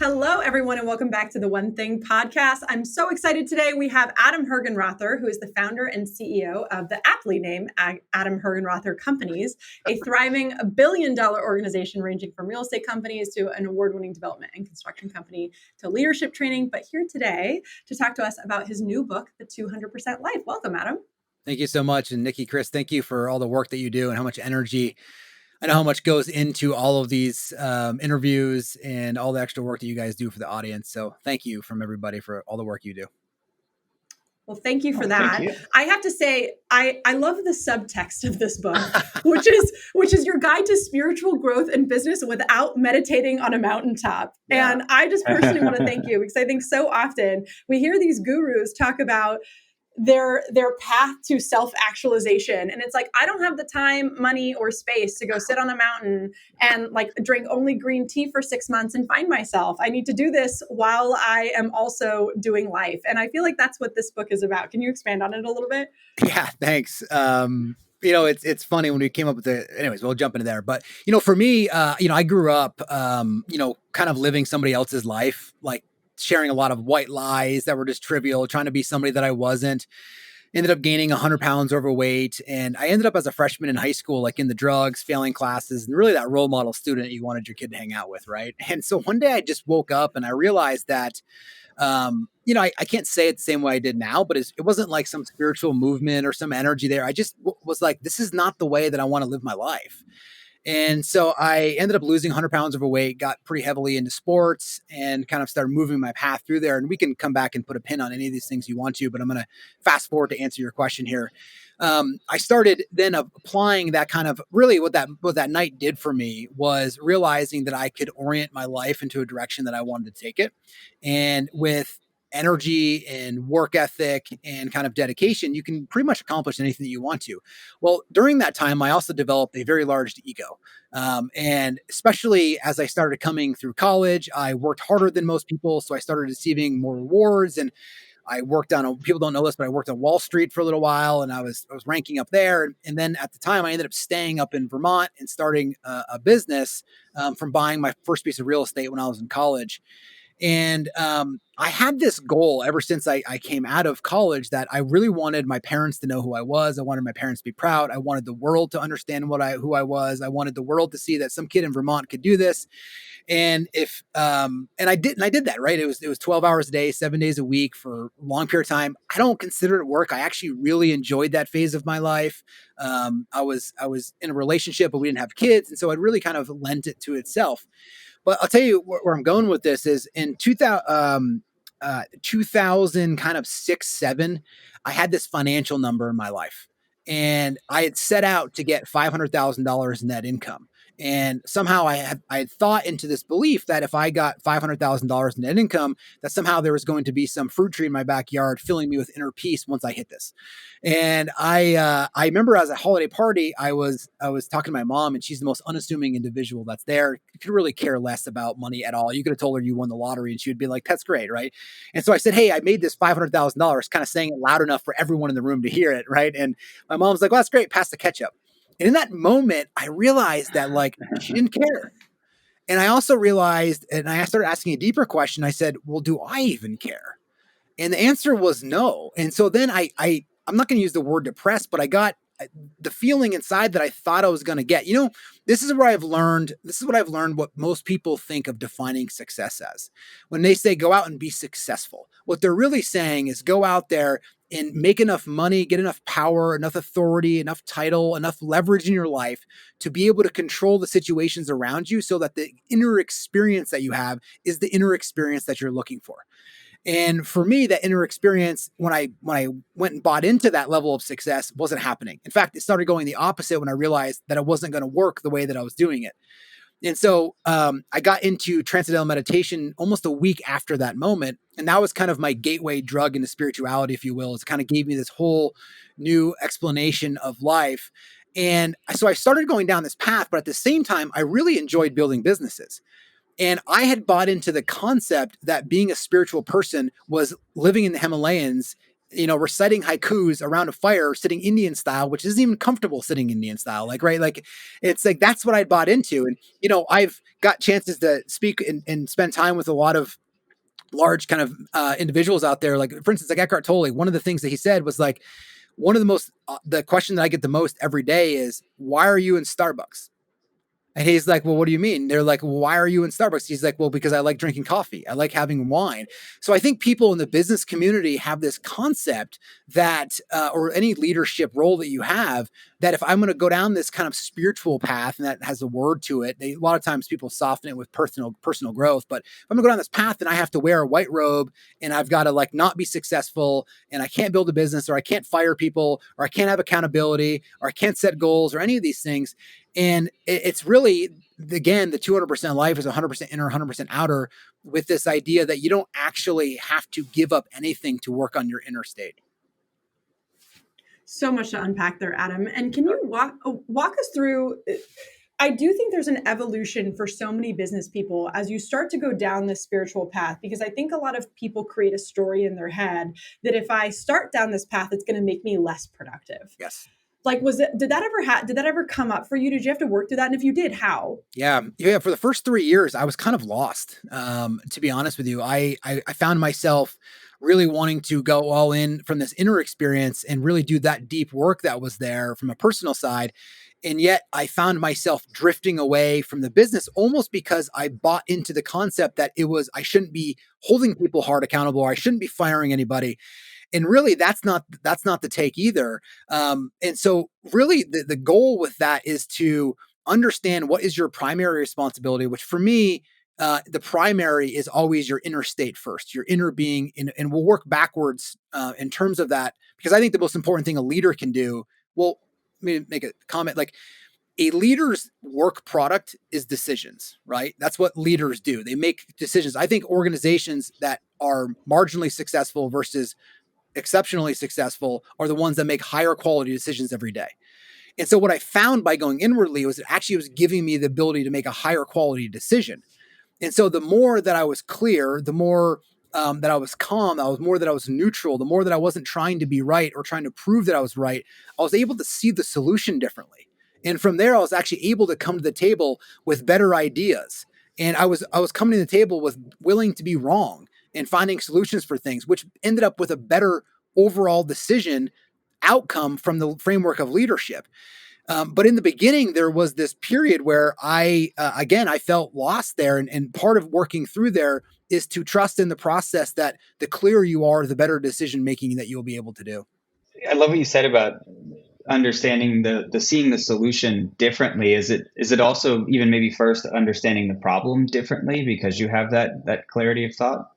Hello, everyone, and welcome back to the One Thing podcast. I'm so excited today. We have Adam Hergenrother, who is the founder and CEO of the aptly named Adam Hergenrother Companies, a thriving $1 billion organization ranging from real estate companies to an award-winning development and construction company to leadership training. But here today to talk to us about his new book, The 200% Life. Welcome, Adam. Thank you so much. And Nikki, Chris, thank you for all the work that you do and how much energy. I know how much goes into all of these interviews and all the extra work that you guys do for the audience. So thank you from everybody for all the work you do. Well, thank you for that. I have to say, I love the subtext of this book, which is your guide to spiritual growth and business without meditating on a mountaintop. Yeah. And I just personally want to thank you because I think so often we hear these gurus talk about their path to self-actualization. And it's like, I don't have the time, money, or space to go sit on a mountain and like drink only green tea for 6 months and find myself. I need to do this while I am also doing life. And I feel like that's what this book is about. Can you expand on it a little bit? Yeah, thanks. It's funny when we came up with anyways, we'll jump into there. But, for me, I grew up, kind of living somebody else's life, like sharing a lot of white lies that were just trivial, trying to be somebody that I wasn't. Ended up gaining 100 pounds overweight. And I ended up as a freshman in high school, like in the drugs, failing classes, and really that role model student you wanted your kid to hang out with, right? And so one day I just woke up and I realized that, I can't say it the same way I did now, but it wasn't like some spiritual movement or some energy there. I just was like, this is not the way that I want to live my life. And so I ended up losing 100 pounds overweight, got pretty heavily into sports and kind of started moving my path through there. And we can come back and put a pin on any of these things you want to, but I'm going to fast forward to answer your question here. I started then applying that kind of really what that night did for me was realizing that I could orient my life into a direction that I wanted to take it. And with energy and work ethic and kind of dedication, you can pretty much accomplish anything that you want to. Well, during that time, I also developed a very large ego. And especially as I started coming through college, I worked harder than most people. So I started receiving more rewards, and I worked on, people don't know this, but I worked on Wall Street for a little while, and I was ranking up there. And then at the time I ended up staying up in Vermont and starting a business from buying my first piece of real estate when I was in college. And I had this goal ever since I came out of college that I really wanted my parents to know who I was. I wanted my parents to be proud. I wanted the world to understand who I was. I wanted the world to see that some kid in Vermont could do this. And and I did that, right? It was 12 hours a day, 7 days a week for a long period of time. I don't consider it work. I actually really enjoyed that phase of my life. I was in a relationship, but we didn't have kids. And so it really kind of lent it to itself. But I'll tell you where I'm going with this is in 2000 kind of 6-7, I had this financial number in my life, and I had set out to get $500,000 net income. And somehow I had thought into this belief that if I got $500,000 in net income, that somehow there was going to be some fruit tree in my backyard filling me with inner peace once I hit this. And I remember as a holiday party, I was talking to my mom, and she's the most unassuming individual that's there. You could really care less about money at all. You could have told her you won the lottery and she would be like, that's great, right? And so I said, hey, I made this $500,000, kind of saying it loud enough for everyone in the room to hear it, right? And my mom's like, well, that's great, pass the ketchup. And in that moment, I realized that like she didn't care. And I also realized, and I started asking a deeper question. I said, well, do I even care? And the answer was no. And so then I'm not going to use the word depressed, but I got the feeling inside that I thought I was going to get. This is what I've learned what most people think of defining success as. When they say go out and be successful, what they're really saying is go out there and make enough money, get enough power, enough authority, enough title, enough leverage in your life to be able to control the situations around you so that the inner experience that you have is the inner experience that you're looking for. And for me, that inner experience, when I went and bought into that level of success, wasn't happening. In fact, it started going the opposite when I realized that it wasn't going to work the way that I was doing it. And so I got into transcendental meditation almost a week after that moment. And that was kind of my gateway drug into spirituality, if you will. It kind of gave me this whole new explanation of life. And so I started going down this path, but at the same time, I really enjoyed building businesses. And I had bought into the concept that being a spiritual person was living in the Himalayas reciting haikus around a fire, sitting Indian style, which isn't even comfortable sitting Indian style. Like, right. Like, it's like, that's what I bought into. And, I've got chances to speak and spend time with a lot of large kind of individuals out there. Like, for instance, like Eckhart Tolle, one of the things that he said was like, one of the most, the question that I get the most every day is, why are you in Starbucks? And he's like, well, what do you mean? They're like, well, why are you in Starbucks? He's like, well, because I like drinking coffee. I like having wine. So I think people in the business community have this concept that, or any leadership role that you have, that if I'm going to go down this kind of spiritual path, and that has a word to it, a lot of times people soften it with personal growth. But if I'm going to go down this path, then I have to wear a white robe, and I've got to like not be successful, and I can't build a business, or I can't fire people, or I can't have accountability, or I can't set goals, or any of these things. And it's really, again, the 200% life is 100% inner, 100% outer, with this idea that you don't actually have to give up anything to work on your inner state. So much to unpack there, Adam. And can you walk us through? I do think there's an evolution for so many business people as you start to go down this spiritual path, because I think a lot of people create a story in their head that if I start down this path, it's going to make me less productive. Yes. Like, did that ever come up for you? Did you have to work through that? And if you did, how? Yeah. For the first 3 years, I was kind of lost. To be honest with you, I found myself really wanting to go all in from this inner experience and really do that deep work that was there from a personal side. And yet I found myself drifting away from the business, almost because I bought into the concept that I shouldn't be holding people hard accountable, or I shouldn't be firing anybody. And really, that's not the take either. And so really the goal with that is to understand what is your primary responsibility, which for me, the primary is always your inner state first, your inner being. And we'll work backwards in terms of that, because I think the most important thing a leader can do, well, let me make a comment, like, a leader's work product is decisions, right? That's what leaders do. They make decisions. I think organizations that are marginally successful versus exceptionally successful are the ones that make higher quality decisions every day. And so what I found by going inwardly was it actually was giving me the ability to make a higher quality decision. And so the more that I was clear, the more that I was calm, the more that I was neutral, the more that I wasn't trying to be right or trying to prove that I was right, I was able to see the solution differently. And from there, I was actually able to come to the table with better ideas. And I was coming to the table with willing to be wrong and finding solutions for things, which ended up with a better overall decision outcome from the framework of leadership. But in the beginning, there was this period where I felt lost there. And part of working through there is to trust in the process that the clearer you are, the better decision making that you'll be able to do. I love what you said about understanding the seeing the solution differently. Is it also even maybe first understanding the problem differently because you have that clarity of thought?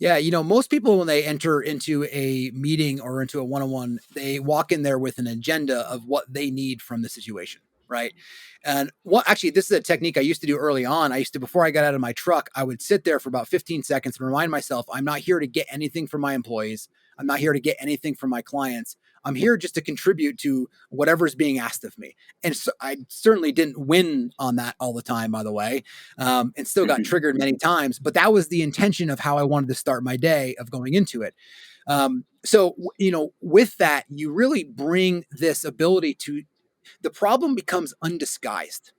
Yeah, most people, when they enter into a meeting or into a one-on-one, they walk in there with an agenda of what they need from the situation, right? And this is a technique I used to do early on. Before I got out of my truck, I would sit there for about 15 seconds and remind myself, I'm not here to get anything from my employees. I'm not here to get anything from my clients. I'm here just to contribute to whatever's being asked of me. And so I certainly didn't win on that all the time, by the way, and still got triggered many times. But that was the intention of how I wanted to start my day of going into it. So, with that, you really bring this ability to, the problem becomes undisguised.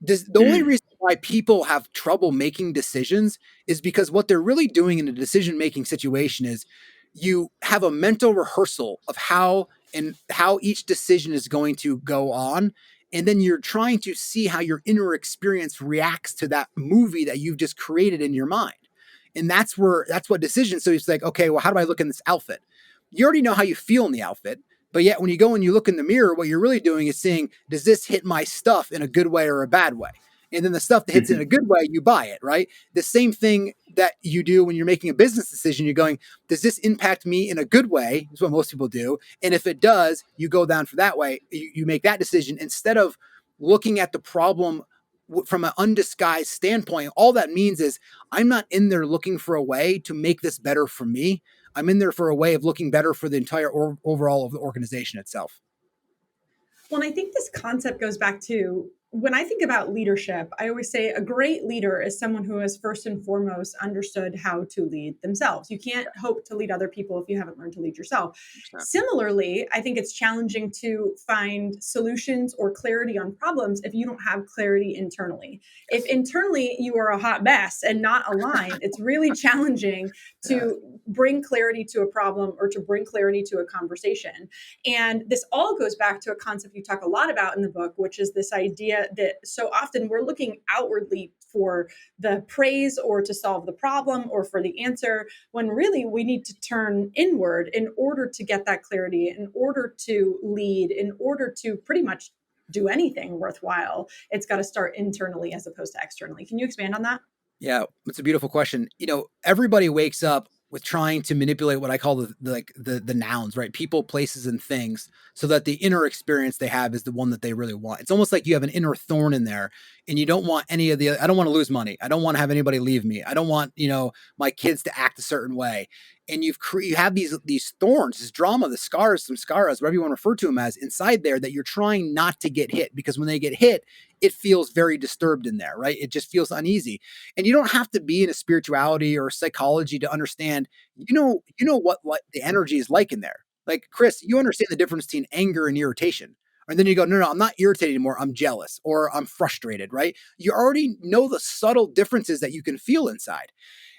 The only reason why people have trouble making decisions is because what they're really doing in a decision-making situation is you have a mental rehearsal of how each decision is going to go on. And then you're trying to see how your inner experience reacts to that movie that you've just created in your mind. And that's what decisions. So it's like, okay, well, how do I look in this outfit? You already know how you feel in the outfit. But yet when you go and you look in the mirror, what you're really doing is saying, does this hit my stuff in a good way or a bad way? And then the stuff that hits in a good way, you buy it, right? The same thing that you do when you're making a business decision. You're going, does this impact me in a good way? Is what most people do. And if it does, you go down for that way. You make that decision instead of looking at the problem from an undisguised standpoint. All that means is I'm not in there looking for a way to make this better for me. I'm in there for a way of looking better for the entire overall of the organization itself. Well, and I think this concept goes back to when I think about leadership, I always say a great leader is someone who has first and foremost understood how to lead themselves. You can't hope to lead other people if you haven't learned to lead yourself. 100%. Similarly, I think it's challenging to find solutions or clarity on problems if you don't have clarity internally. If internally you are a hot mess and not aligned, it's really challenging to bring clarity to a problem or to bring clarity to a conversation. And this all goes back to a concept you talk a lot about in the book, which is this idea that so often we're looking outwardly for the praise or to solve the problem or for the answer, when really we need to turn inward in order to get that clarity, in order to lead, in order to pretty much do anything worthwhile. It's got to start internally as opposed to externally. Can you expand on that? Yeah, it's a beautiful question. Everybody wakes up with trying to manipulate what I call the nouns, right? People, places, and things, so that the inner experience they have is the one that they really want. It's almost like you have an inner thorn in there, and you don't want any of I don't want to lose money. I don't want to have anybody leave me. I don't want, my kids to act a certain way. And you have these thorns, this drama, the scars, some scaras, whatever you want to refer to them as, inside there that you're trying not to get hit, because when they get hit, it feels very disturbed in there, right? It just feels uneasy. And you don't have to be in a spirituality or psychology to understand, what the energy is like in there. Like, Chris, you understand the difference between anger and irritation. And then you go, no, I'm not irritated anymore. I'm jealous or I'm frustrated, right? You already know the subtle differences that you can feel inside.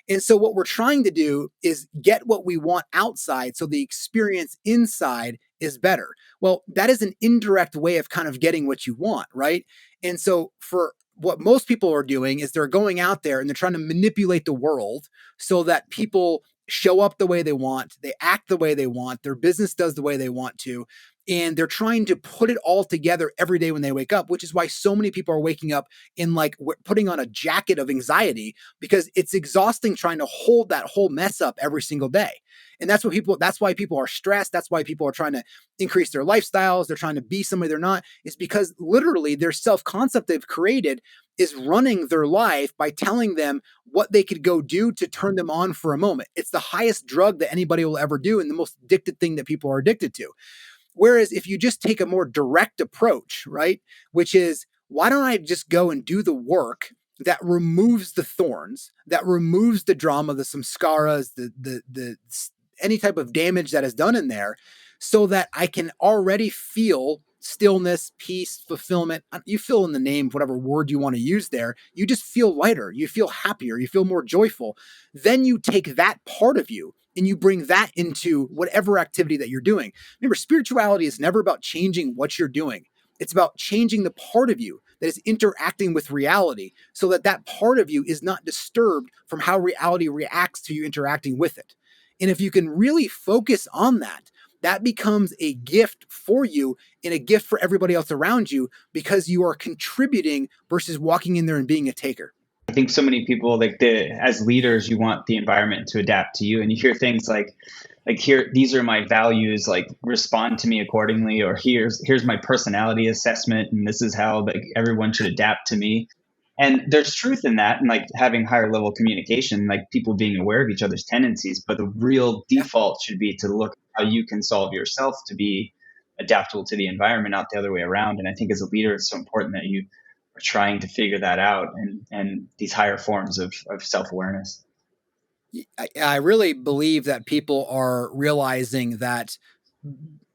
And so what we're trying to do is get what we want outside so the experience inside is better. Well, that is an indirect way of kind of getting what you want, right? And so for what most people are doing is they're going out there and they're trying to manipulate the world so that people show up the way they want, they act the way they want, their business does the way they want to. And they're trying to put it all together every day when they wake up, which is why so many people are waking up in putting on a jacket of anxiety, because it's exhausting trying to hold that whole mess up every single day. And that's why people are stressed. That's why people are trying to increase their lifestyles. They're trying to be somebody they're not. It's because literally their self-concept they've created is running their life by telling them what they could go do to turn them on for a moment. It's the highest drug that anybody will ever do and the most addicted thing that people are addicted to. Whereas if you just take a more direct approach, right, which is, why don't I just go and do the work that removes the thorns, that removes the drama, the samskaras, the any type of damage that is done in there, so that I can already feel stillness, peace, fulfillment. You fill in the name, whatever word you want to use there. You just feel lighter. You feel happier. You feel more joyful. Then you take that part of you and you bring that into whatever activity that you're doing. Remember, spirituality is never about changing what you're doing. It's about changing the part of you that is interacting with reality so that that part of you is not disturbed from how reality reacts to you interacting with it. And if you can really focus on that, that becomes a gift for you and a gift for everybody else around you, because you are contributing versus walking in there and being a taker. I think so many people, as leaders, you want the environment to adapt to you, and you hear things like here, these are my values, like respond to me accordingly, or here's my personality assessment, and this is how everyone should adapt to me. And there's truth in that, and like having higher level communication, like people being aware of each other's tendencies. But the real default should be to look how you can solve yourself to be adaptable to the environment, not the other way around. And I think as a leader, it's so important that you are trying to figure that out, and these higher forms of self-awareness. I really believe that people are realizing that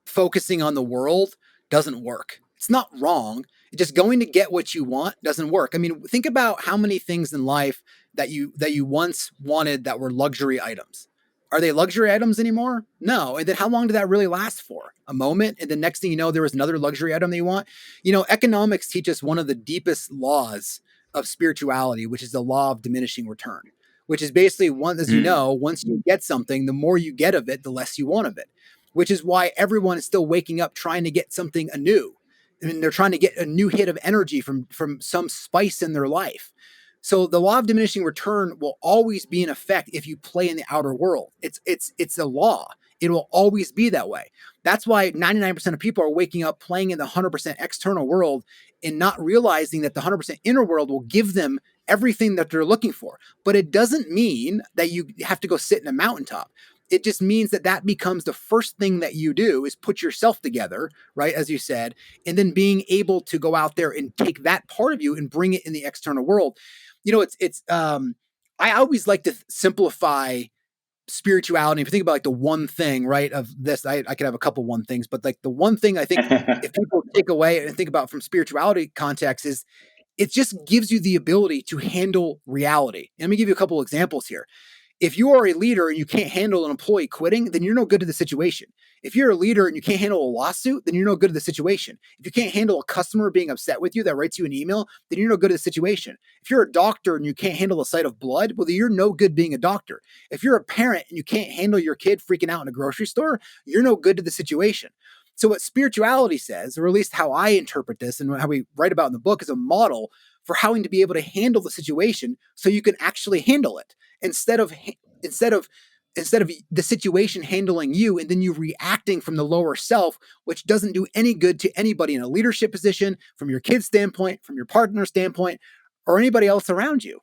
focusing on the world doesn't work. It's not wrong. Just going to get what you want doesn't work. I mean, think about how many things in life that you once wanted that were luxury items. Are they luxury items anymore? No. And then how long did that really last for? A moment. And the next thing you know, there was another luxury item that you want. Economics teaches one of the deepest laws of spirituality, which is the law of diminishing return, which is basically once you get something, the more you get of it, the less you want of it, which is why everyone is still waking up trying to get something anew. I mean, they're trying to get a new hit of energy from some spice in their life. So the law of diminishing return will always be in effect if you play in the outer world. It's a law. It will always be that way. That's why 99% of people are waking up playing in the 100% external world and not realizing that the 100% inner world will give them everything that they're looking for. But it doesn't mean that you have to go sit in a mountaintop. it just means that becomes the first thing that you do is put yourself together, right? As you said, and then being able to go out there and take that part of you and bring it in the external world. I always like to simplify spirituality. If you think about like the one thing, right, of this, I could have a couple one things, but like the one thing I think if people take away and think about from spirituality context is it just gives you the ability to handle reality. And let me give you a couple examples here. If you are a leader and you can't handle an employee quitting, then you're no good to the situation. If you're a leader and you can't handle a lawsuit, then you're no good to the situation. If you can't handle a customer being upset with you that writes you an email, then you're no good to the situation. If you're a doctor and you can't handle the sight of blood, well, then you're no good being a doctor. If you're a parent and you can't handle your kid freaking out in a grocery store, you're no good to the situation. So what spirituality says, or at least how I interpret this and how we write about in the book, is a model for how to be able to handle the situation so you can actually handle it instead of the situation handling you and then you reacting from the lower self, which doesn't do any good to anybody in a leadership position, from your kid's standpoint, from your partner's standpoint, or anybody else around you.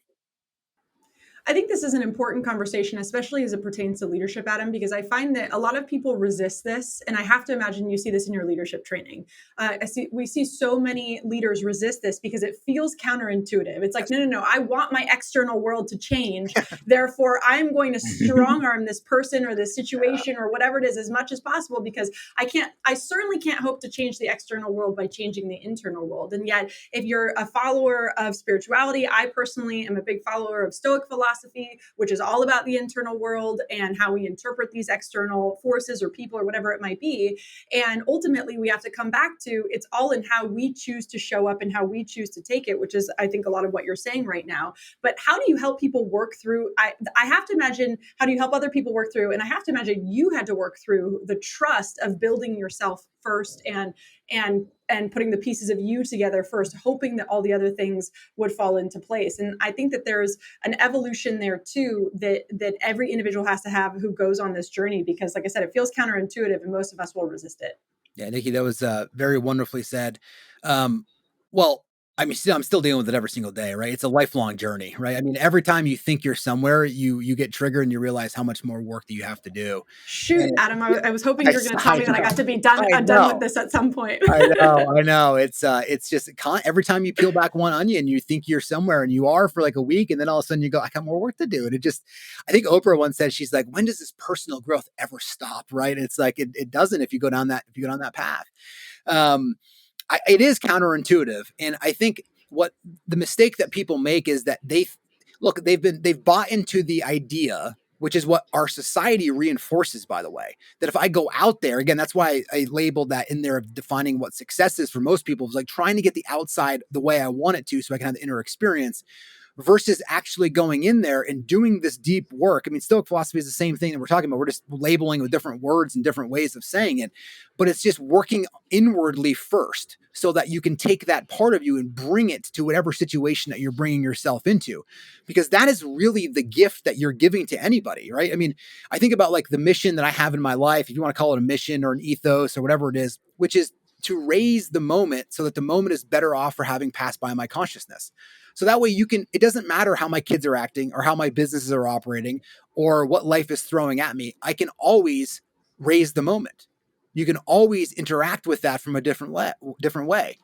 I think this is an important conversation, especially as it pertains to leadership, Adam, because I find that a lot of people resist this. And I have to imagine you see this in your leadership training. We see so many leaders resist this because it feels counterintuitive. It's like, no, I want my external world to change. Therefore, I'm going to strong arm this person or this situation or whatever it is as much as possible, because I certainly can't hope to change the external world by changing the internal world. And yet, if you're a follower of spirituality, I personally am a big follower of Stoic philosophy, which is all about the internal world and how we interpret these external forces or people or whatever it might be. And ultimately, we have to come back to it's all in how we choose to show up and how we choose to take it, which is, I think, a lot of what you're saying right now. But how do you help people work through? I have to imagine, how do you help other people work through? And I have to imagine you had to work through the trust of building yourself first and putting the pieces of you together first, hoping that all the other things would fall into place. And I think that there's an evolution there too, that every individual has to have who goes on this journey, because like I said, it feels counterintuitive and most of us will resist it. Yeah, Nikki, that was very wonderfully said. Well, I mean, I'm still dealing with it every single day, right? It's a lifelong journey, right? I mean, every time you think you're somewhere, you get triggered and you realize how much more work that you have to do. Shoot, Adam, I was hoping you were going to tell me that I got to be done with this at some point. I know. It's just every time you peel back one onion, you think you're somewhere and you are for like a week. And then all of a sudden you go, I got more work to do. And I think Oprah once said, she's like, when does this personal growth ever stop? Right. It's like, it doesn't, if you go down that path. It is counterintuitive. And I think what the mistake that people make is that they've bought into the idea, which is what our society reinforces, by the way, that if I go out there, again, that's why I labeled that in there of defining what success is for most people, is like trying to get the outside the way I want it to so I can have the inner experience, versus actually going in there and doing this deep work. I mean, Stoic philosophy is the same thing that we're talking about. We're just labeling with different words and different ways of saying it, but it's just working inwardly first so that you can take that part of you and bring it to whatever situation that you're bringing yourself into, because that is really the gift that you're giving to anybody, right? I mean, I think about like the mission that I have in my life, if you want to call it a mission or an ethos or whatever it is, which is to raise the moment so that the moment is better off for having passed by my consciousness. So that way it doesn't matter how my kids are acting or how my businesses are operating or what life is throwing at me. I can always raise the moment. You can always interact with that from a different way.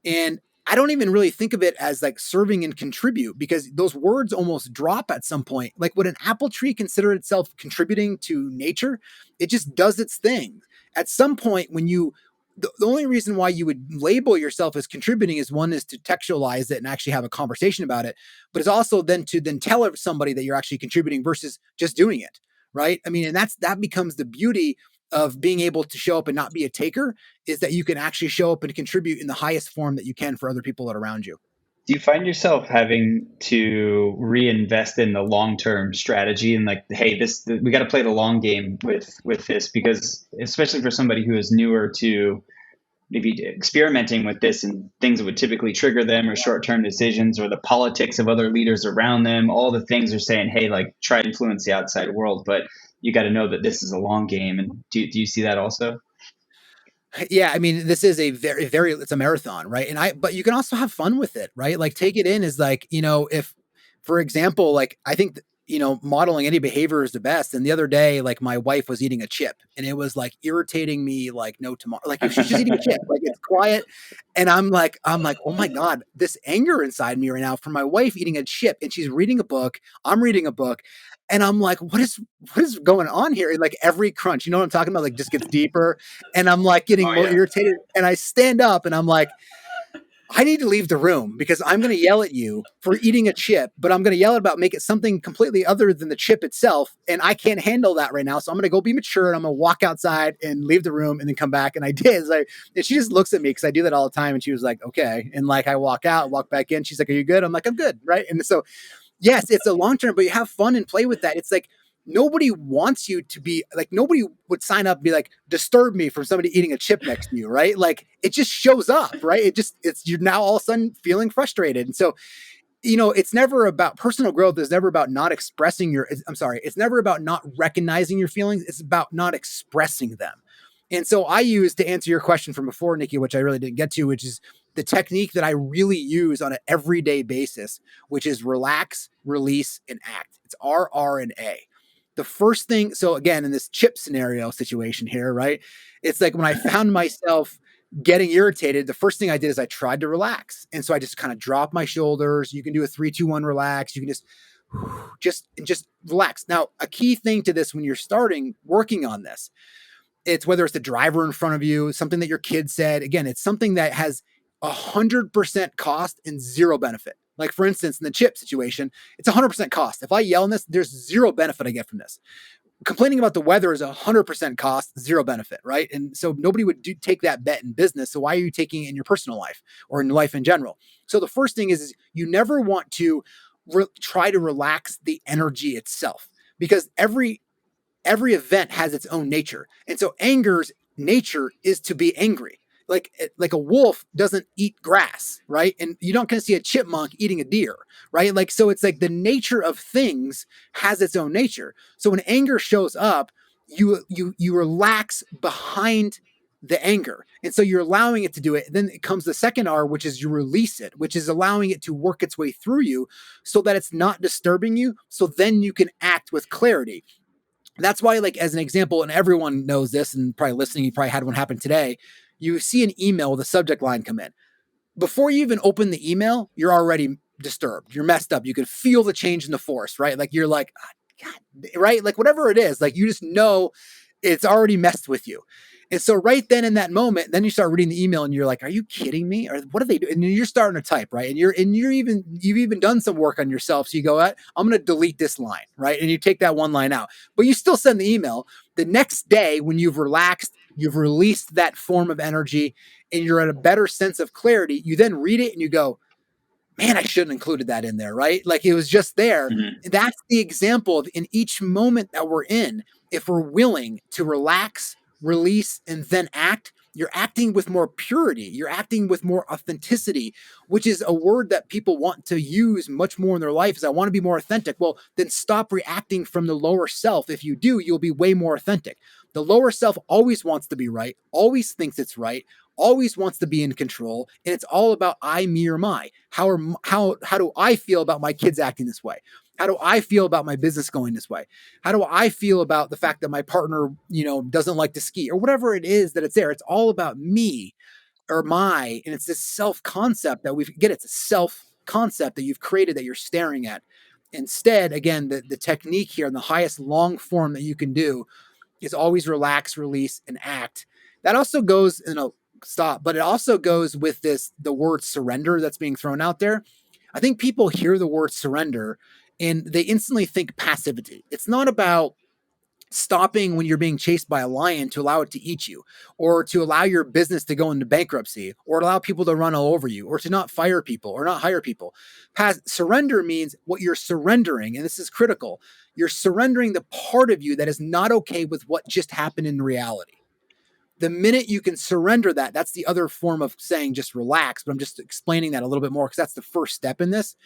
And I don't even really think of it as like serving and contribute, because those words almost drop at some point. Like, would an apple tree consider itself contributing to nature? It just does its thing. At some point, the only reason why you would label yourself as contributing is, one is to textualize it and actually have a conversation about it, but it's also then to tell somebody that you're actually contributing versus just doing it, right? I mean, and that becomes the beauty of being able to show up and not be a taker, is that you can actually show up and contribute in the highest form that you can for other people that are around you. Do you find yourself having to reinvest in the long-term strategy and like, hey, we got to play the long game with this, because especially for somebody who is newer to maybe experimenting with this and things that would typically trigger them, or short-term decisions, or the politics of other leaders around them, all the things are saying, hey, like, try to influence the outside world, but you got to know that this is a long game. And do you see that also? Yeah, I mean, this is a it's a marathon, right? But you can also have fun with it, right? Like, take it in as like, if, for example, like, I think modeling any behavior is the best. And the other day, like my wife was eating a chip and it was like irritating me like no tomorrow. Like if she's just eating a chip, like it's quiet. And I'm like, oh my God, this anger inside me right now for my wife eating a chip and she's reading a book. I'm reading a book. And I'm like, what is going on here? And like every crunch, you know what I'm talking about? Like just gets deeper. And I'm like getting more irritated. And I stand up and I'm like, I need to leave the room because I'm going to yell at you for eating a chip, but I'm going to yell about make it something completely other than the chip itself. And I can't handle that right now. So I'm going to go be mature and I'm going to walk outside and leave the room and then come back. And I did. And she just looks at me because I do that all the time. And she was like, okay. And like, I walk out, walk back in. She's like, are you good? I'm like, I'm good. Right. And so, yes, it's a long-term, but you have fun and play with that. It's like, nobody wants you to be like, nobody would sign up and be like, disturb me from somebody eating a chip next to you. Right. Like it just shows up, right? You're now all of a sudden feeling frustrated. And so, it's never about personal growth. It's never about not expressing it's never about not recognizing your feelings. It's about not expressing them. And so I use, to answer your question from before, Nikki, which I really didn't get to, which is the technique that I really use on an everyday basis, which is relax, release, and act. It's R, and A. The first thing, so again, in this chip scenario situation here, right? It's like when I found myself getting irritated, the first thing I did is I tried to relax. And so I just kind of dropped my shoulders. You can do a 3-2-1 relax. You can just relax. Now, a key thing to this when you're starting working on this, it's whether it's the driver in front of you, something that your kid said, again, it's something that has 100% cost and zero benefit. Like for instance, in the chip situation, it's 100% cost. If I yell in this, there's zero benefit I get from this. Complaining about the weather is 100% cost, zero benefit, right? And so nobody would take that bet in business. So why are you taking it in your personal life or in life in general? So the first thing is you never want to try to relax the energy itself because every event has its own nature. And so anger's nature is to be angry. Like a wolf doesn't eat grass, right? And you're not going to see a chipmunk eating a deer, right? Like, so it's like the nature of things has its own nature. So when anger shows up, you relax behind the anger. And so you're allowing it to do it. Then it comes the second R, which is you release it, which is allowing it to work its way through you so that it's not disturbing you. So then you can act with clarity. That's why, like, as an example, and everyone knows this and probably listening, you probably had one happen today. You see an email with a subject line come in. Before you even open the email, you're already disturbed. You're messed up. You can feel the change in the force, right? Like you're like, oh, God, right? Like whatever it is, like you just know it's already messed with you. And so right then in that moment, then you start reading the email and you're like, are you kidding me? Or what are they doing? And you're starting to type, right? And you've even done some work on yourself. So you go, I'm going to delete this line, right? And you take that one line out, but you still send the email. The next day when you've relaxed, you've released that form of energy and you're at a better sense of clarity, you then read it and you go, man, I shouldn't have included that in there, right? Like it was just there. Mm-hmm. That's the example of in each moment that we're in, if we're willing to relax, release, and then act, you're acting with more purity. You're acting with more authenticity, which is a word that people want to use much more in their life is I want to be more authentic. Well, then stop reacting from the lower self. If you do, you'll be way more authentic. The lower self always wants to be right, always thinks it's right, always wants to be in control. And it's all about I, me, or my. How do I feel about my kids acting this way? How do I feel about my business going this way? How do I feel about the fact that my partner, doesn't like to ski or whatever it is that it's there? It's all about me or my, and it's this self-concept that it's a self-concept that you've created that you're staring at. Instead, again, the technique here and the highest long form that you can do is always relax, release, and act. That also goes but it also goes with the word surrender that's being thrown out there. I think people hear the word surrender and they instantly think passivity. It's not about stopping when you're being chased by a lion to allow it to eat you, or to allow your business to go into bankruptcy, or allow people to run all over you, or to not fire people or not hire people. Surrender means what you're surrendering, and this is critical. You're surrendering the part of you that is not okay with what just happened in reality. The minute you can surrender that, that's the other form of saying just relax, but I'm just explaining that a little bit more because that's the first step in this.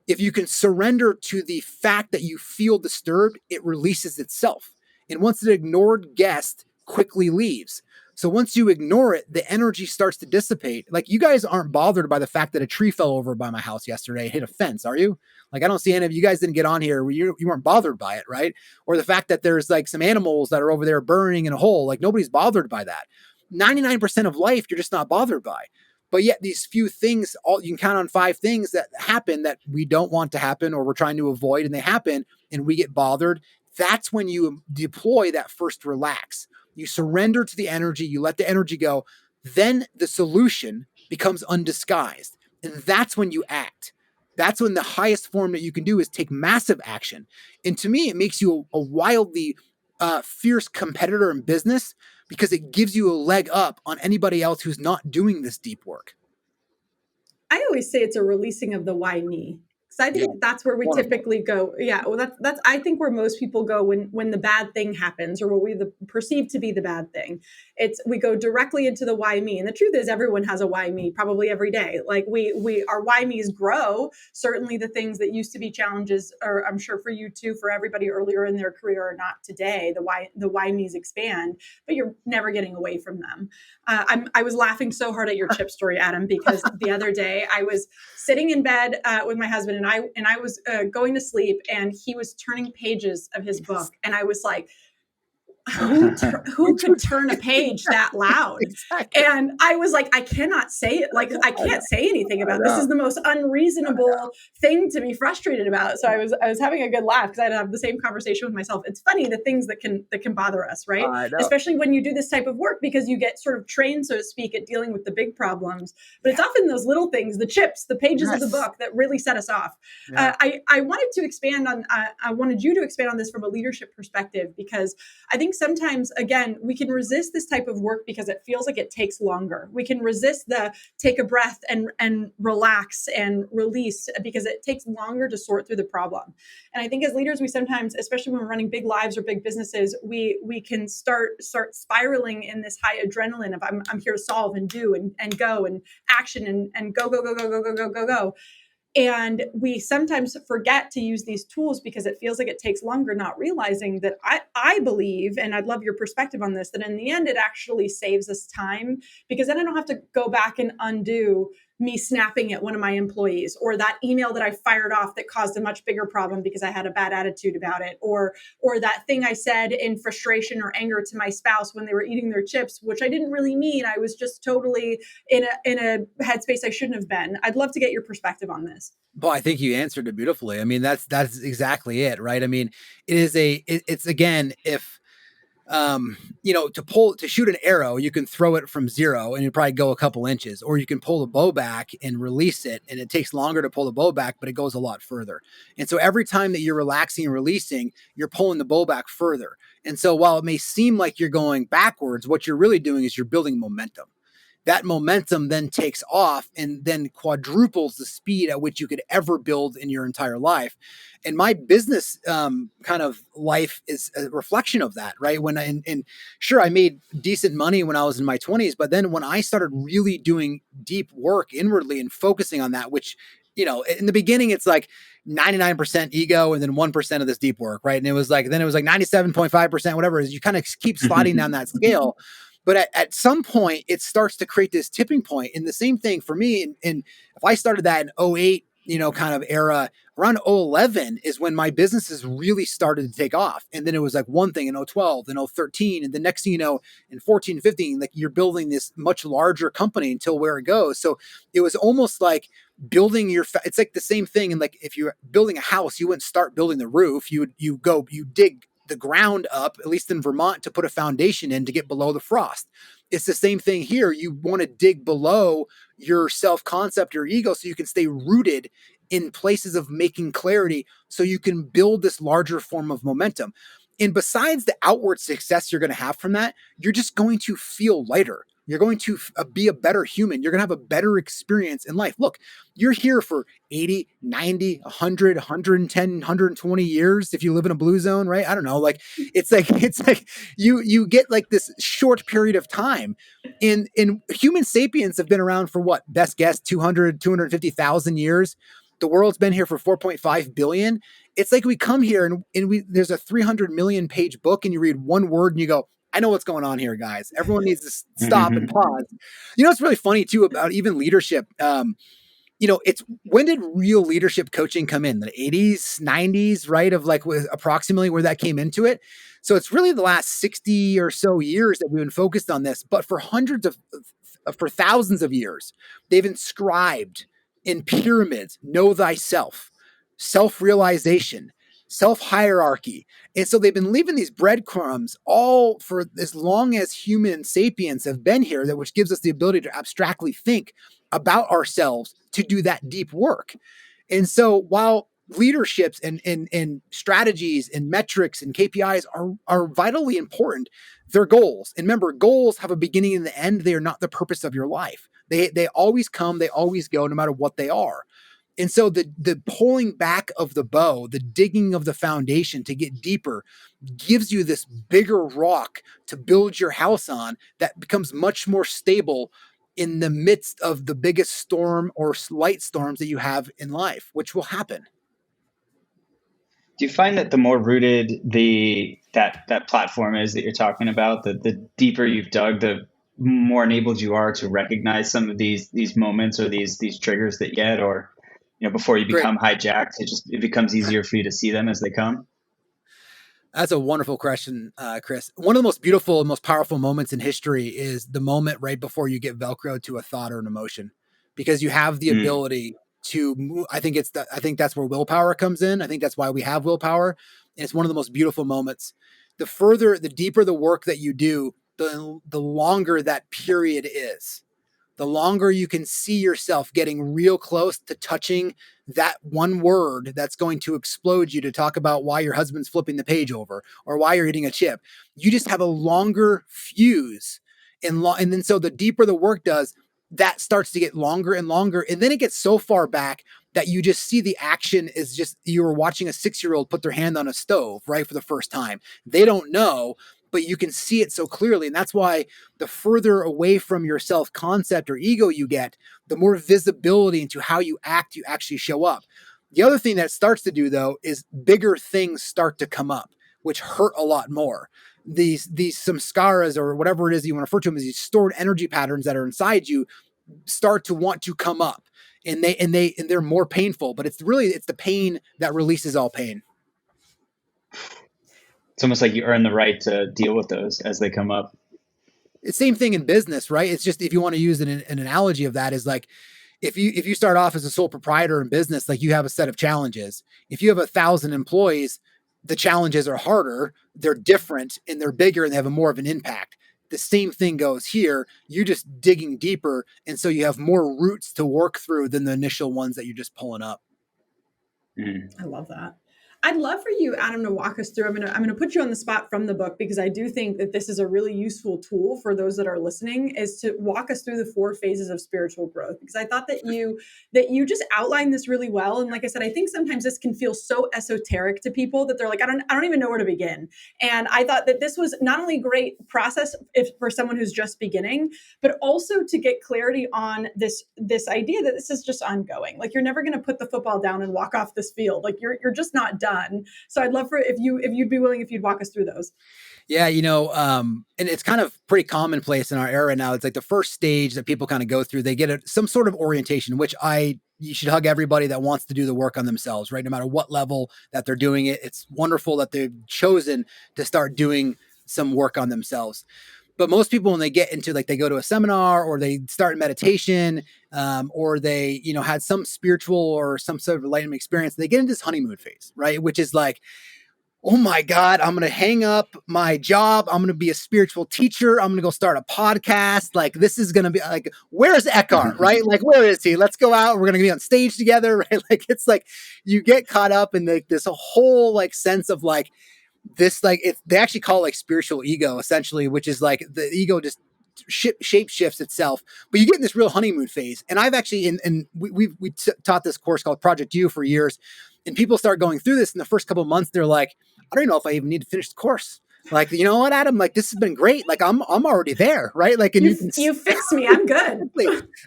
If you can surrender to the fact that you feel disturbed, it releases itself. And once an ignored guest quickly leaves. So once you ignore it, the energy starts to dissipate. Like, you guys aren't bothered by the fact that a tree fell over by my house yesterday and hit a fence, are you? Like, I don't see any of you guys didn't get on here. You weren't bothered by it, right? Or the fact that there's like some animals that are over there burning in a hole. Like, nobody's bothered by that. 99% of life, you're just not bothered by. But yet these few things, you can count on 5 things that happen that we don't want to happen or we're trying to avoid, and they happen and we get bothered. That's when you deploy that first relax. You surrender to the energy, you let the energy go. Then the solution becomes undisguised. And that's when you act. That's when the highest form that you can do is take massive action. And to me, it makes you a wildly fierce competitor in business, because it gives you a leg up on anybody else who's not doing this deep work. I always say it's a releasing of the why me. So I think that's where we typically go. Yeah, well, that's I think where most people go when the bad thing happens, or what we perceive to be the bad thing. We go directly into the why me. And the truth is, everyone has a why me probably every day. Like our why me's grow. Certainly the things that used to be challenges, or I'm sure for you too, for everybody earlier in their career, are not today. The why me's expand, but you're never getting away from them. I was laughing so hard at your chip story, Adam, because the other day I was sitting in bed with my husband, and I was going to sleep, and he was turning pages of his book, and I was like, who could turn a page that loud? Exactly. And I was like, I cannot say it. Like, I can't say anything about it. This is the most unreasonable thing to be frustrated about. So I was having a good laugh, because I'd have the same conversation with myself. It's funny, the things that can bother us, right? Especially when you do this type of work, because you get sort of trained, so to speak, at dealing with the big problems. But it's often those little things, the chips, the pages of the book, that really set us off. I wanted to expand on. I wanted you to expand on this from a leadership perspective, because I think sometimes, again, we can resist this type of work because it feels like it takes longer. We can resist the take a breath and relax and release, because it takes longer to sort through the problem. And I think as leaders, we sometimes, especially when we're running big lives or big businesses, we can start spiraling in this high adrenaline of I'm here to solve and do and go and action and go. And we sometimes forget to use these tools because it feels like it takes longer, not realizing that I believe, and I'd love your perspective on this, that in the end, it actually saves us time, because then I don't have to go back and undo me snapping at one of my employees, or that email that I fired off that caused a much bigger problem because I had a bad attitude about it, or that thing I said in frustration or anger to my spouse when they were eating their chips, which I didn't really mean. I was just totally in a headspace I shouldn't have been. I'd love to get your perspective on this. Well, I think you answered it beautifully. I mean, that's exactly it, right? I mean, it's again, if to shoot an arrow, you can throw it from 0 and you probably go a couple inches, or you can pull the bow back and release it, and it takes longer to pull the bow back, but it goes a lot further. And so every time that you're relaxing and releasing, you're pulling the bow back further. And so while it may seem like you're going backwards, what you're really doing is you're building momentum. That momentum then takes off and then quadruples the speed at which you could ever build in your entire life. And my business kind of life is a reflection of that, right? Sure, I made decent money when I was in my 20s, but then when I started really doing deep work inwardly and focusing on that, which, in the beginning, it's like 99% ego and then 1% of this deep work, right? And it was like 97.5%, whatever it is. You kind of keep sliding down that scale. But at some point, it starts to create this tipping point. And the same thing for me. And if I started that in 08, kind of era, around 2011 is when my businesses really started to take off. And then it was like one thing in 2012 and 2013. And the next thing you know, in 14, 15, like you're building this much larger company until where it goes. So it was almost like building it's like the same thing. And like if you're building a house, you wouldn't start building the roof. You dig the ground up, at least in Vermont, to put a foundation in to get below the frost. It's the same thing here. You want to dig below your self-concept, your ego, so you can stay rooted in places of making clarity, so you can build this larger form of momentum. And besides the outward success you're going to have from that, you're just going to feel lighter. You're going to be a better human. You're going to have a better experience in life. Look, you're here for 80, 90, 100, 110, 120 years if you live in a blue zone, right? I don't know. Like it's like you get like this short period of time. In human sapiens have been around for what? Best guess 250,000 years. The world's been here for 4.5 billion. It's like we come here and there's a 300 million page book and you read one word and you go, I know what's going on here, guys. Everyone needs to stop and pause. You know, it's really funny too about even leadership. You know, it's when did real leadership coaching come in? The 80s, 90s, right? Of like approximately where that came into it. So it's really the last 60 or so years that we've been focused on this. But for for thousands of years, they've inscribed in pyramids, know thyself, self-realization, self-hierarchy. And so they've been leaving these breadcrumbs all for as long as human sapiens have been here, that which gives us the ability to abstractly think about ourselves to do that deep work. And so while leaderships and strategies and metrics and KPIs are vitally important, they're goals. And remember, goals have a beginning and an end. They are not the purpose of your life. They always come, they always go, no matter what they are. And so the pulling back of the bow, the digging of the foundation to get deeper, gives you this bigger rock to build your house on that becomes much more stable in the midst of the biggest storm or light storms that you have in life, which will happen. Do you find that the more rooted that platform is that you're talking about, the deeper you've dug, the more enabled you are to recognize some of these moments or these triggers that you get, or before you become hijacked, it becomes easier for you to see them as they come? That's a wonderful question, Chris. One of the most beautiful and most powerful moments in history is the moment right before you get Velcro to a thought or an emotion, because you have the ability to move. I think that's where willpower comes in. I think that's why we have willpower. And it's one of the most beautiful moments. The deeper the work that you do, the longer that period is. The longer you can see yourself getting real close to touching that one word that's going to explode you to talk about why your husband's flipping the page over or why you're eating a chip. You just have a longer fuse. And then so the deeper the work does, that starts to get longer and longer. And then it gets so far back that you just see the action is just, you were watching a 6-year-old put their hand on a stove, right, for the first time. They don't know, but you can see it so clearly. And that's why the further away from your self-concept or ego you get, the more visibility into how you act, you actually show up. The other thing that it starts to do, though, is bigger things start to come up, which hurt a lot more. These samskaras, or whatever it is you want to refer to them as, these stored energy patterns that are inside you, start to want to come up, and they're more painful. But it's the pain that releases all pain. It's almost like you earn the right to deal with those as they come up. It's the same thing in business, right? It's just, if you want to use an analogy of that, is like, if you start off as a sole proprietor in business, like, you have a set of challenges. If you have 1,000 employees, the challenges are harder, they're different, and they're bigger, and they have more of an impact. The same thing goes here. You're just digging deeper, and so you have more roots to work through than the initial ones that you're just pulling up. I love that. I'd love for you, Adam, to walk us through. I'm gonna put you on the spot from the book, because I do think that this is a really useful tool for those that are listening, is to walk us through the 4 phases of spiritual growth. Because I thought that you just outlined this really well. And like I said, I think sometimes this can feel so esoteric to people that they're like, I don't even know where to begin. And I thought that this was not only a great process for someone who's just beginning, but also to get clarity on this idea that this is just ongoing. Like, you're never going to put the football down and walk off this field. Like, you're just not done. So I'd love for if you'd be willing, if you'd walk us through those. Yeah, and it's kind of pretty commonplace in our era now. It's like the first stage that people kind of go through, they get some sort of orientation, which you should hug everybody that wants to do the work on themselves, right? No matter what level that they're doing it. It's wonderful that they've chosen to start doing some work on themselves. But most people, when they get into, like, they go to a seminar, or they start meditation, or they, had some spiritual or some sort of enlightenment experience, they get into this honeymoon phase, right? Which is like, oh my God, I'm going to hang up my job. I'm going to be a spiritual teacher. I'm going to go start a podcast. Like, this is going to be like, where's Eckhart, right? Like, where is he? Let's go out. We're going to be on stage together, right? Like, it's like, you get caught up in this whole like sense of like, this, like, they actually call it like spiritual ego, essentially, which is like the ego just shape shifts itself. But you get in this real honeymoon phase. And I've actually, we taught this course called Project U for years, and people start going through this in the first couple of months. They're like, I don't know if I even need to finish the course. Like, you know what, Adam? Like, this has been great. Like, I'm already there, right? Like, and you fix me. I'm good.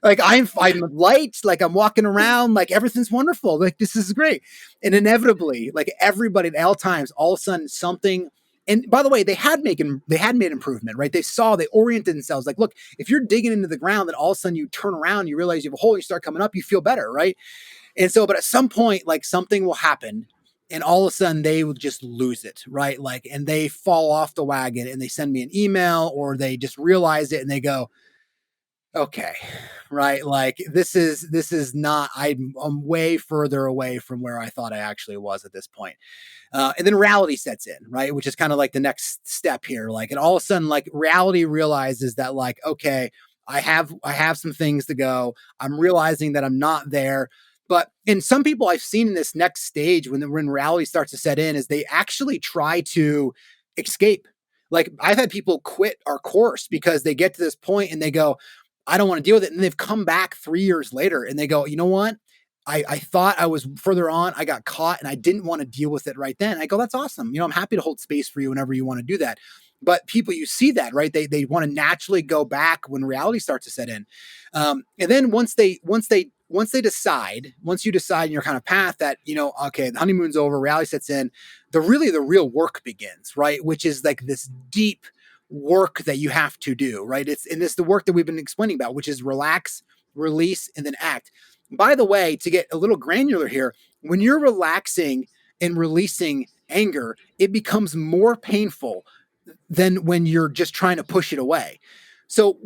Like, I'm light. Like, I'm walking around. Like, everything's wonderful. Like, this is great. And inevitably, like, everybody at all times, all of a sudden, something And by the way, they had made improvement, right? They oriented themselves like, look, if you're digging into the ground, then all of a sudden you turn around, you realize you have a hole, you start coming up, you feel better, right? And so, but at some point, like something will happen and all of a sudden they will just lose it, right? Like, and they fall off the wagon and they send me an email or they just realize it and they go, okay, right? Like this is not, I'm way further away from where I thought I actually was at this point. And then reality sets in, right? Which is kind of like the next step here. Like, and all of a sudden, like reality realizes that like, okay, I have some things to go. I'm realizing that I'm not there. But in some people I've seen in this next stage, when reality starts to set in, is they actually try to escape. Like I've had people quit our course because they get to this point and they go, I don't want to deal with it. And they've come back 3 years later and they go, you know what? I thought I was further on. I got caught and I didn't want to deal with it right then. I go, that's awesome. You know, I'm happy to hold space for you whenever you want to do that. But people, you see that, right? They want to naturally go back when reality starts to set in. And then once you decide in your kind of path that, you know, okay, the honeymoon's over, reality sets in, the real work begins, right? Which is like this deep work that you have to do, right? It's the work that we've been explaining about, which is relax, release, and then act. By the way, to get a little granular here, when you're relaxing and releasing anger, it becomes more painful than when you're just trying to push it away. So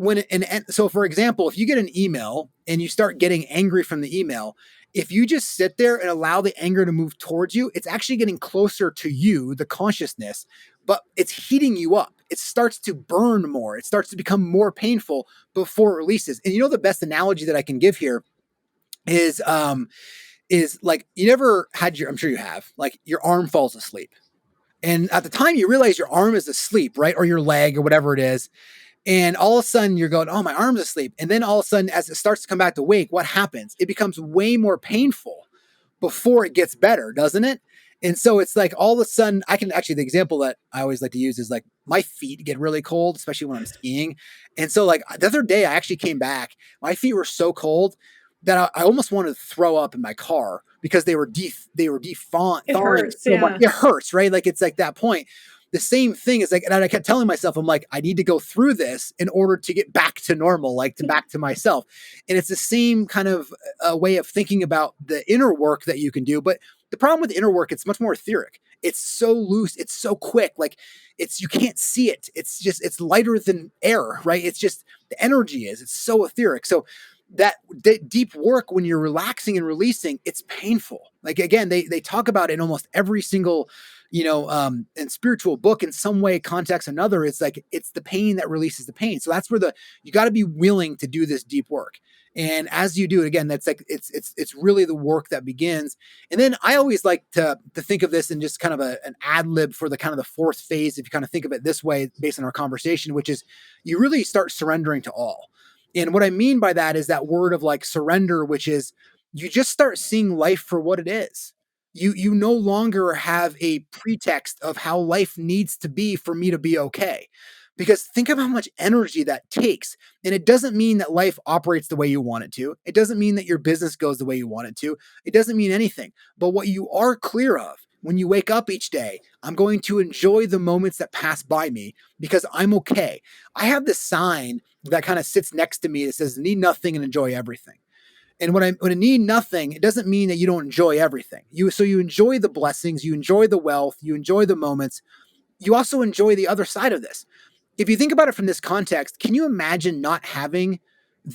so for example, if you get an email and you start getting angry from the email, if you just sit there and allow the anger to move towards you, it's actually getting closer to you, the consciousness, but it's heating you up. It starts to burn more. It starts to become more painful before it releases. And you know, the best analogy that I can give here is like, you never had I'm sure you have, like your arm falls asleep. And at the time you realize your arm is asleep, right? Or your leg or whatever it is. And all of a sudden you're going, oh, my arm's asleep. And then all of a sudden, as it starts to come back to wake, what happens? It becomes way more painful before it gets better, doesn't it? And so it's like all of a sudden, the example that I always like to use is like my feet get really cold, especially when I'm skiing. And so like the other day I actually came back, my feet were so cold that I almost wanted to throw up in my car because they were thawing. It hurts, so yeah. much. It hurts, right? Like it's like that point. The same thing is like, and I kept telling myself, I'm like, I need to go through this in order to get back to normal, like back to myself. And it's the same kind of way of thinking about the inner work that you can do. But the problem with the inner work, it's much more etheric. It's so loose. It's so quick. Like you can't see it. It's lighter than air, right? It's just the energy it's so etheric. So that deep work, when you're relaxing and releasing, it's painful. Like, again, they talk about it in almost every single, in spiritual book in some way, context, another. It's like, it's the pain that releases the pain. So that's where you got to be willing to do this deep work. And as you do it, again, that's like, it's really the work that begins. And then I always like to think of this in just kind of an ad lib for the kind of the fourth phase, if you kind of think of it this way, based on our conversation, which is you really start surrendering to all. And what I mean by that is that word of like surrender, which is you just start seeing life for what it is. You no longer have a pretext of how life needs to be for me to be okay. Because think of how much energy that takes. And it doesn't mean that life operates the way you want it to. It doesn't mean that your business goes the way you want it to. It doesn't mean anything. But what you are clear of when you wake up each day, I'm going to enjoy the moments that pass by me because I'm okay. I have this sign that kind of sits next to me that says, need nothing and enjoy everything. And when I need nothing, it doesn't mean that you don't enjoy everything. So you enjoy the blessings, you enjoy the wealth, you enjoy the moments. You also enjoy the other side of this. If you think about it from this context, can you imagine not having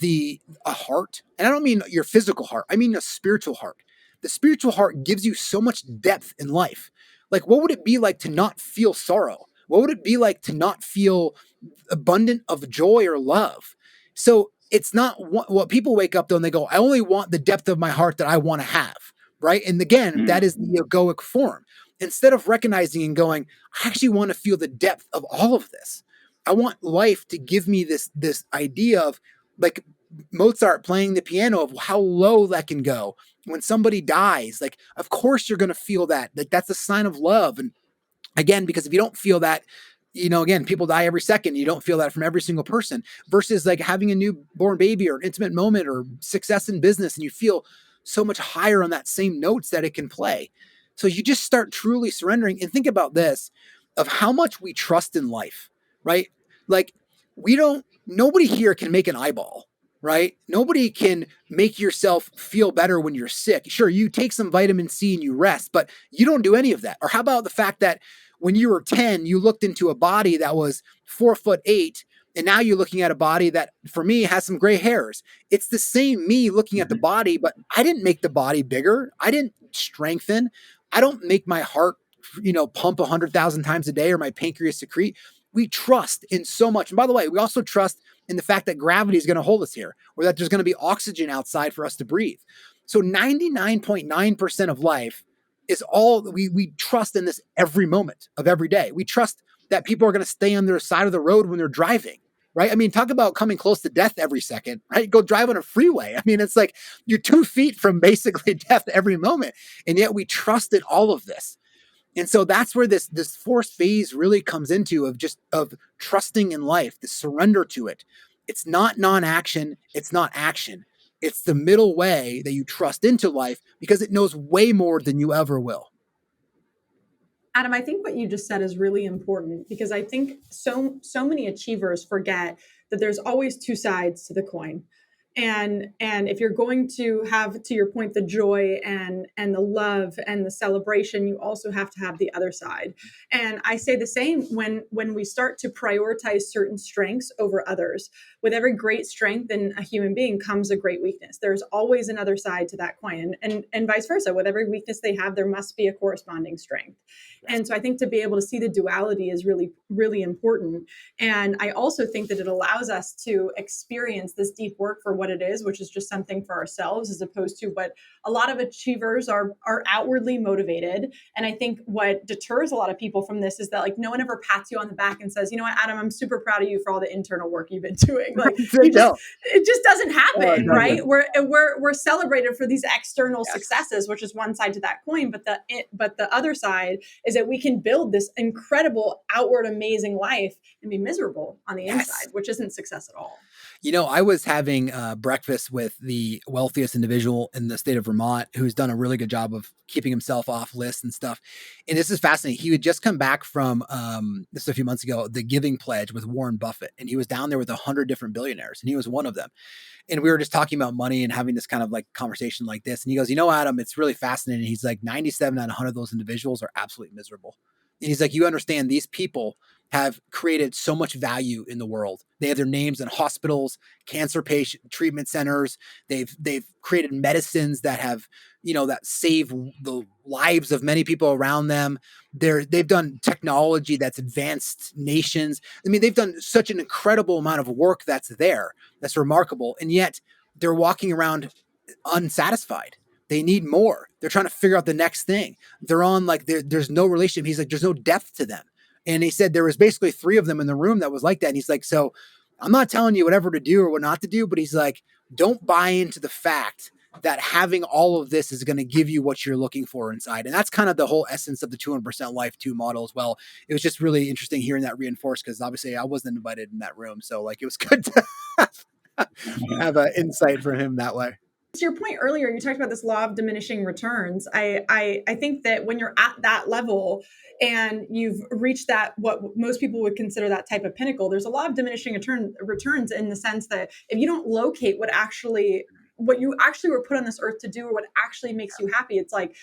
a heart? And I don't mean your physical heart. I mean a spiritual heart. The spiritual heart gives you so much depth in life. Like, what would it be like to not feel sorrow? What would it be like to not feel abundant of joy or love? So it's not what people wake up though and they go, I only want the depth of my heart that I want to have, right? And again, that is the egoic form. Instead of recognizing and going, I actually want to feel the depth of all of this. I want life to give me this idea of like Mozart playing the piano, of how low that can go. When somebody dies, like, of course you're going to feel that. Like, that's a sign of love. And again, because if you don't feel that, again, people die every second. You don't feel that from every single person, versus like having a newborn baby or an intimate moment or success in business. And you feel so much higher on that same notes that it can play. So you just start truly surrendering. And think about this. of how much we trust in life, right? Like nobody here can make an eyeball, right? Nobody can make yourself feel better when you're sick. Sure, you take some vitamin C and you rest, but you don't do any of that. Or how about the fact that when you were 10, you looked into a body that was 4'8", and now you're looking at a body that, for me, has some gray hairs. It's the same me looking at the body, but I didn't make the body bigger. I didn't strengthen. I don't make my heart, pump 100,000 times a day or my pancreas secrete. We trust in so much. And by the way, we also trust in the fact that gravity is going to hold us here, or that there's going to be oxygen outside for us to breathe. So 99.9% of life is all we trust in this every moment of every day. We trust that people are going to stay on their side of the road when they're driving, right? I mean, talk about coming close to death every second, right? Go drive on a freeway. I mean, it's like you're 2 feet from basically death every moment. And yet we trusted all of this. And so that's where this fourth phase really comes into of trusting in life, the surrender to it. It's not non-action. It's not action. It's the middle way that you trust into life because it knows way more than you ever will. Adam, I think what you just said is really important because I think so many achievers forget that there's always two sides to the coin. And if you're going to have, to your point, the joy and the love and the celebration, you also have to have the other side. And I say the same when we start to prioritize certain strengths over others. With every great strength in a human being comes a great weakness. There's always another side to that coin, and vice versa. With every weakness they have, there must be a corresponding strength. And so I think to be able to see the duality is really, really important. And I also think that it allows us to experience this deep work for what it is, which is just something for ourselves, as opposed to what a lot of achievers are outwardly motivated. And I think what deters a lot of people from this is that, like, no one ever pats you on the back and says, you know what, Adam, I'm super proud of you for all the internal work you've been doing. Like, it just doesn't happen, right? We're celebrated for these external successes, which is one side to that coin. But the other side is that we can build this incredible outward amazing life and be miserable on the inside, which isn't success at all. I was having breakfast with the wealthiest individual in the state of Vermont who's done a really good job of keeping himself off lists and stuff. And this is fascinating. He had just come back from, this is a few months ago, the Giving Pledge with Warren Buffett. And he was down there with 100 different billionaires, and he was one of them. And we were just talking about money and having this kind of like conversation like this. And he goes, Adam, it's really fascinating. He's like, 97 out of 100 of those individuals are absolutely miserable. And he's like, you understand, these people have created so much value in the world. They have their names in hospitals, cancer patient treatment centers. They've created medicines that have, that save the lives of many people around them. They've done technology that's advanced nations. I mean, they've done such an incredible amount of work that's remarkable. And yet they're walking around unsatisfied. They need more. They're trying to figure out the next thing. They're on there's no relationship. He's like, there's no depth to them. And he said there was basically 3 of them in the room that was like that. And he's like, so I'm not telling you whatever to do or what not to do, but he's like, don't buy into the fact that having all of this is going to give you what you're looking for inside. And that's kind of the whole essence of the 200% Life 2 model as well. It was just really interesting hearing that reinforced because obviously I wasn't invited in that room. So it was good to have an insight from him that way. To your point earlier, you talked about this law of diminishing returns. I think that when you're at that level and you've reached that, what most people would consider that type of pinnacle, there's a law of diminishing returns in the sense that if you don't locate what you actually were put on this earth to do or what actually makes you happy, it's like,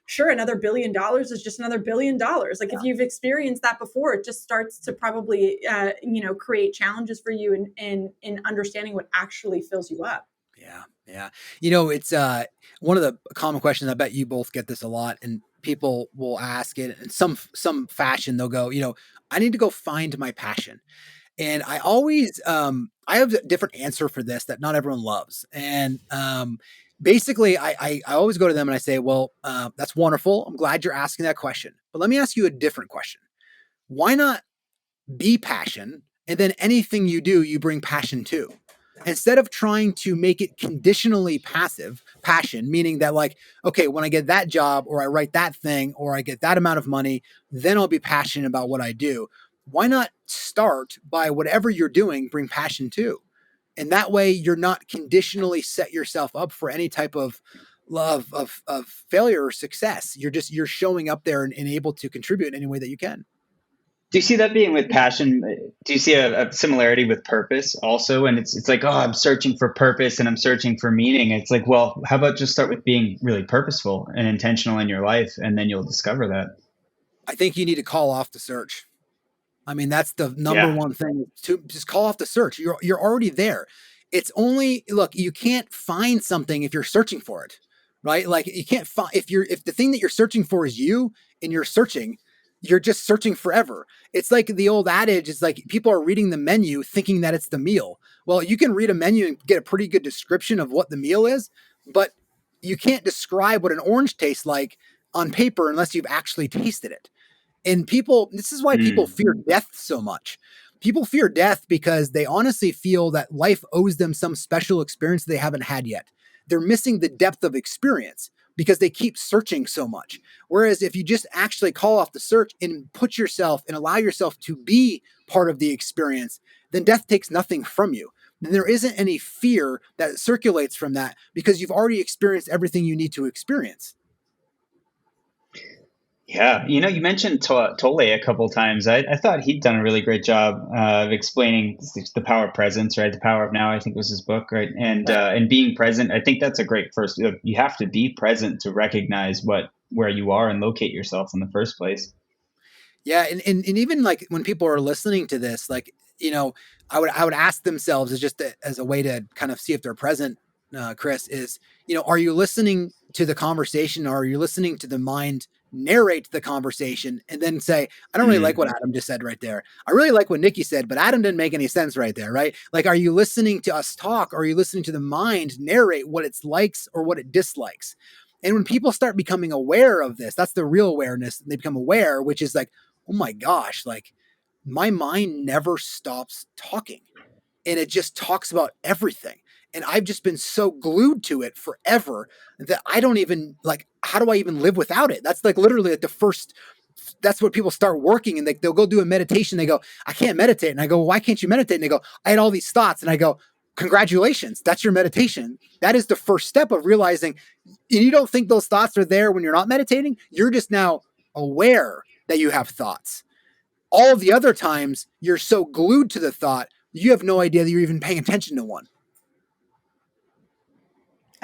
sure, another $1 billion is just another $1 billion. Like if you've experienced that before, it just starts to probably, create challenges for you in understanding what actually fills you up. Yeah. It's one of the common questions. I bet you both get this a lot, and people will ask it in some fashion. They'll go, I need to go find my passion. And I always, I have a different answer for this that not everyone loves. And basically I always go to them and I say, well, that's wonderful. I'm glad you're asking that question, but let me ask you a different question. Why not be passion? And then anything you do, you bring passion to. Instead of trying to make it conditionally passion, meaning that okay, when I get that job or I write that thing or I get that amount of money, then I'll be passionate about what I do. Why not start by whatever you're doing, bring passion to? And that way you're not conditionally set yourself up for any type of love of failure or success. You're showing up there and able to contribute in any way that you can. Do you see that being with passion? Do you see a similarity with purpose also? And it's like, oh, I'm searching for purpose and I'm searching for meaning. It's like, well, how about just start with being really purposeful and intentional in your life, and then you'll discover that. I think you need to call off the search. I mean, that's the number one thing, to just call off the search. You're already there. It's only, look, you can't find something if you're searching for it, right? Like you can't find, if the thing that you're searching for is you and you're searching, you're just searching forever. It's like the old adage, it's like people are reading the menu thinking that it's the meal. Well, you can read a menu and get a pretty good description of what the meal is, but you can't describe what an orange tastes like on paper unless you've actually tasted it. And people, this is why people fear death so much. People fear death because they honestly feel that life owes them some special experience they haven't had yet. They're missing the depth of experience because they keep searching so much. Whereas if you just actually call off the search and put yourself and allow yourself to be part of the experience, then death takes nothing from you. And there isn't any fear that circulates from that because you've already experienced everything you need to experience. Yeah, you mentioned Tolle a couple of times. I thought he'd done a really great job of explaining the power of presence, right? The Power of Now, I think was his book, right? And being present. I think that's a great first. You have to be present to recognize where you are and locate yourself in the first place. Yeah, and even like when people are listening to this, like I would ask themselves as a way to kind of see if they're present. Chris, is are you listening to the conversation, or are you listening to the mind narrate the conversation and then say, I don't really like what Adam just said right there. I really like what Nikki said, but Adam didn't make any sense right there, right? Like, are you listening to us talk, or are you listening to the mind narrate what it likes or what it dislikes? And when people start becoming aware of this, that's the real awareness. They become aware, which is like, oh my gosh, like my mind never stops talking and it just talks about everything. And I've just been so glued to it forever that I don't even like, how do I even live without it? That's like literally like that's what people start working, and they'll go do a meditation. They go, I can't meditate. And I go, well, why can't you meditate? And they go, I had all these thoughts. And I go, congratulations. That's your meditation. That is the first step of realizing. And you don't think those thoughts are there when you're not meditating. You're just now aware that you have thoughts. All of the other times you're so glued to the thought, you have no idea that you're even paying attention to one.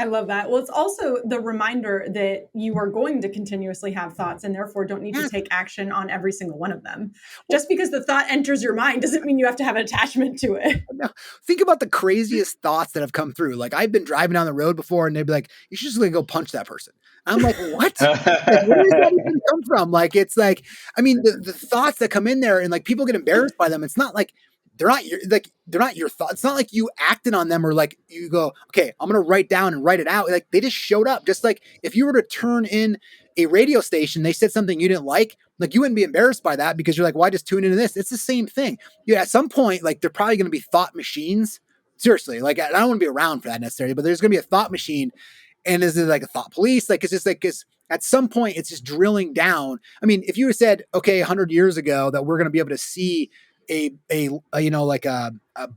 I love that. Well, it's also the reminder that you are going to continuously have thoughts and therefore don't need to take action on every single one of them. Just because the thought enters your mind doesn't mean you have to have an attachment to it. No. Think about the craziest thoughts that have come through. Like I've been driving down the road before and they'd be like, you should just go punch that person. I'm like, what? Like, where does that even come from? Like, it's like, I mean, the thoughts that come in there and like people get embarrassed by them. It's not like, they're not your thoughts. It's not like you acted on them or like you go, okay, I'm going to write down and write it out. Like they just showed up. Just like if you were to turn in a radio station, they said something you didn't like you wouldn't be embarrassed by that because you're like, why just tune into this? It's the same thing. Yeah. At some point, like they're probably going to be thought machines. Seriously. Like I don't want to be around for that necessarily, but there's going to be a thought machine. And is it like a thought police? Like, it's just like, at some point it's just drilling down. I mean, if you had said, okay, 100 years ago that we're going to be able to see a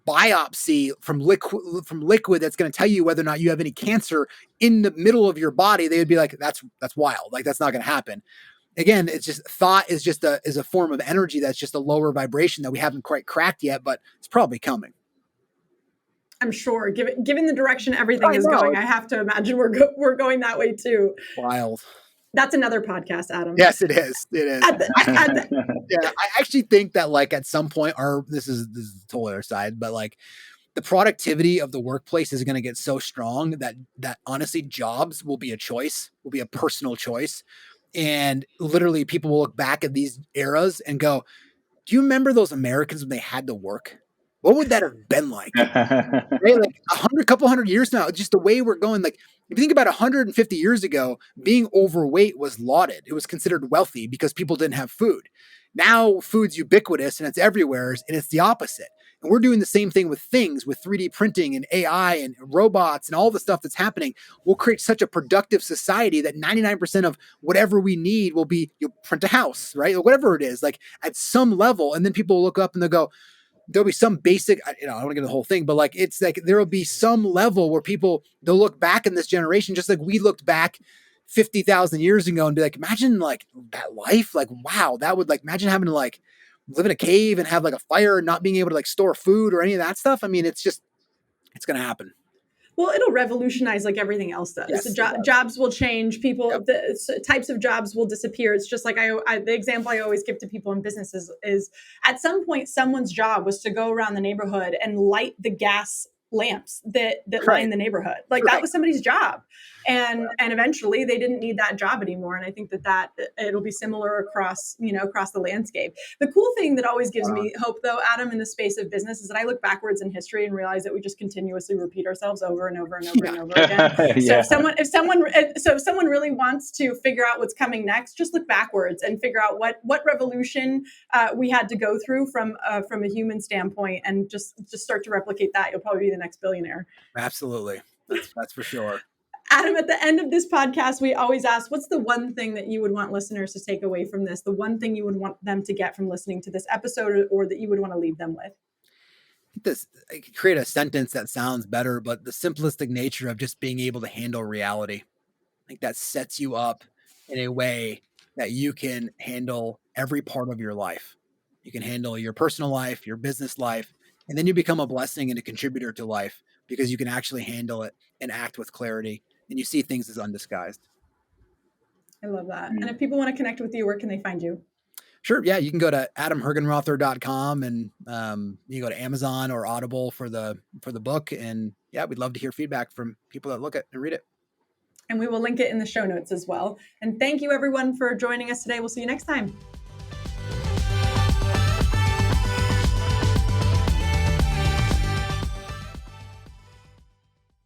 biopsy from liquid that's going to tell you whether or not you have any cancer in the middle of your body, they would be like, that's wild. Like that's not going to happen. Again, it's just thought is just is a form of energy that's just a lower vibration that we haven't quite cracked yet, but it's probably coming. I'm sure, given the direction everything is going, I have to imagine we're going that way too. Wild. That's another podcast, Adam. Yes, it is. It is. Yeah, I actually think that like at some point, this is the total other side, but like the productivity of the workplace is going to get so strong that honestly jobs will be a choice, will be a personal choice. And literally people will look back at these eras and go, do you remember those Americans when they had to work? What would that have been like? Right? Like couple hundred years now, just the way we're going. Like if you think about 150 years ago, being overweight was lauded. It was considered wealthy because people didn't have food. Now food's ubiquitous and it's everywhere, and it's the opposite. And we're doing the same thing with things, with 3D printing and AI and robots and all the stuff that's happening. We'll create such a productive society that 99% of whatever we need will be, you'll print a house, right? Or whatever it is, like at some level. And then people will look up and they'll go, there'll be some basic, I don't want to get the whole thing, but like, it's like, there'll be some level where they'll look back in this generation, just like we looked back 50,000 years ago and be like, imagine like that life, like, wow, that would like, imagine having to like live in a cave and have like a fire and not being able to like store food or any of that stuff. I mean, it's going to happen. Well, it'll revolutionize like everything else does. Yes, Jobs will change. People, the types of jobs will disappear. It's just like the example I always give to people in businesses is at some point, someone's job was to go around the neighborhood and light the gas lamps that line the neighborhood. Like that was somebody's job. And eventually they didn't need that job anymore. And I think that it'll be similar across the landscape. The cool thing that always gives me hope though, Adam, in the space of business is that I look backwards in history and realize that we just continuously repeat ourselves over and over and over and over again. So if someone really wants to figure out what's coming next, just look backwards and figure out what revolution we had to go through from a human standpoint, and just start to replicate that. You'll probably be the next billionaire. Absolutely. That's for sure. Adam, at the end of this podcast, we always ask, what's the one thing that you would want listeners to take away from this? The one thing you would want them to get from listening to this episode, or that you would want to leave them with? I could create a sentence that sounds better, but the simplistic nature of just being able to handle reality. I think that sets you up in a way that you can handle every part of your life. You can handle your personal life, your business life, and then you become a blessing and a contributor to life because you can actually handle it and act with clarity. And you see things as undisguised. I love that. And if people want to connect with you, where can they find you? Sure. Yeah. You can go to adamhergenrother.com and you can go to Amazon or Audible for the book. And yeah, we'd love to hear feedback from people that look at and read it. And we will link it in the show notes as well. And thank you everyone for joining us today. We'll see you next time.